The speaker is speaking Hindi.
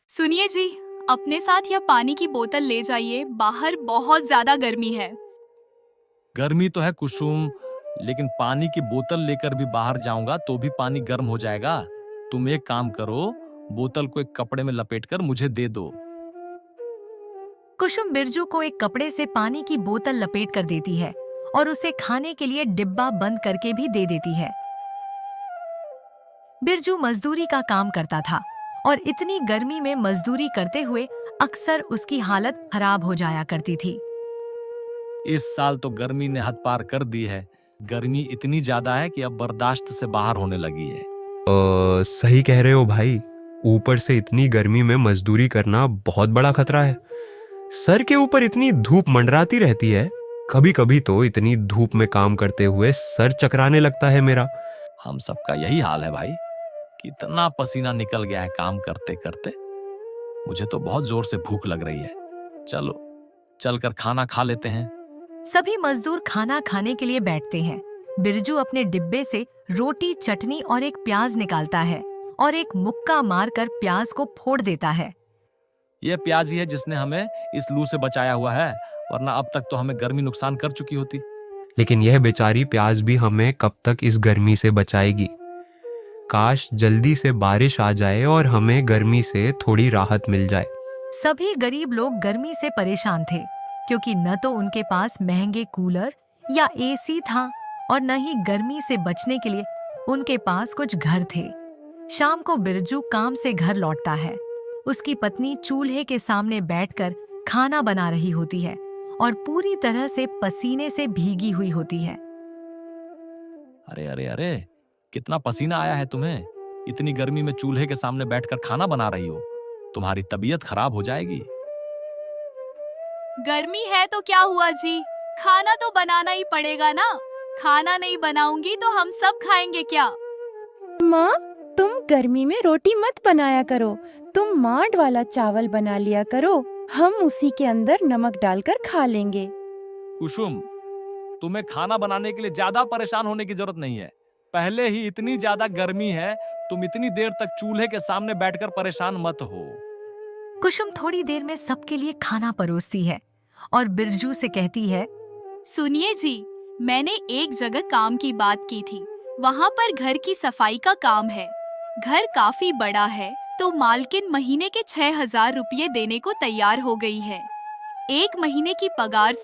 सुनिए जी, अपने साथ यह पानी की बोतल ले जाइए, बाहर बहुत ज्यादा गर्मी है। गर्मी तो है कुसुम, लेकिन पानी की बोतल लेकर भी बाहर जाऊंगा तो भी पानी गर्म हो जाएगा। तुम एक काम करो, बोतल को एक कपड़े में लपेटकर मुझे दे दो। कुसुम बिरजू को एक कपड़े से पानी की बोतल लपेट कर देती है और उसे खाने के लिए डिब्बा बंद करके भी दे देती है। बिरजू मजदूरी का काम करता था और इतनी गर्मी में मजदूरी करते हुए अक्सर उसकी हालत खराब हो जाया करती थी। इस साल तो गर्मी ने हद पार कर दी है। गर्मी इतनी ज्यादा है कि अब बर्दाश्त से बाहर होने लगी है। सही कह रहे हो भाई। ऊपर से इतनी गर्मी में मजदूरी करना बहुत बड़ा खतरा है। सर के ऊपर इतनी धूप मंडराती रहती है। कभी कभी तो इतनी धूप में काम करते हुए सर चकराने लगता है मेरा। हम सबका यही हाल है भाई। कितना पसीना निकल गया है काम करते करते। मुझे तो बहुत जोर से भूख लग रही है। चलो चलकर खाना खा लेते हैं। सभी मजदूर खाना खाने के लिए बैठते हैं। बिरजू अपने डिब्बे से रोटी, चटनी और एक प्याज निकालता है और एक मुक्का मारकर प्याज को फोड़ देता है। यह प्याज ही है जिसने हमें इस लू से बचाया हुआ है, वरना अब तक तो हमें गर्मी नुकसान कर चुकी होती। लेकिन यह बेचारी प्याज भी हमें कब तक इस गर्मी से बचाएगी। काश जल्दी से बारिश आ जाए और हमें गर्मी से थोड़ी राहत मिल जाए। सभी गरीब लोग गर्मी से परेशान थे क्योंकि न तो उनके पास महंगे कूलर या एसी था और न ही गर्मी से बचने के लिए उनके पास कुछ घर थे। शाम को बिरजू काम से घर लौटता है। उसकी पत्नी चूल्हे के सामने बैठकर खाना बना रही होती है और पूरी तरह से पसीने से भीगी हुई होती है। अरे अरे अरे, कितना पसीना आया है तुम्हें। इतनी गर्मी में चूल्हे के सामने बैठकर खाना बना रही हो। तुम्हारी तबीयत खराब हो जाएगी। गर्मी है तो क्या हुआ जी, खाना तो बनाना ही पड़ेगा ना। खाना नहीं बनाऊंगी तो हम सब खाएंगे क्या? माँ, तुम गर्मी में रोटी मत बनाया करो। तुम मांड वाला चावल बना लिया करो। हम उसी के अंदर नमक डालकर खा लेंगे। कुसुम, तुम्हें खाना बनाने के लिए ज्यादा परेशान होने की जरूरत नहीं है। पहले ही इतनी ज्यादा गर्मी है, तुम इतनी देर तक चूल्हे के सामने बैठकर परेशान मत हो। कुसुम थोड़ी देर में सबके लिए खाना परोसती है और बिरजू से कहती है, सुनिए जी, मैंने एक जगह काम की बात की थी। वहाँ पर घर की सफाई का काम है। घर काफी बड़ा है तो मालकिन महीने के 6,000 रुपये देने को तैयार हो गई है। एक महीने की पगार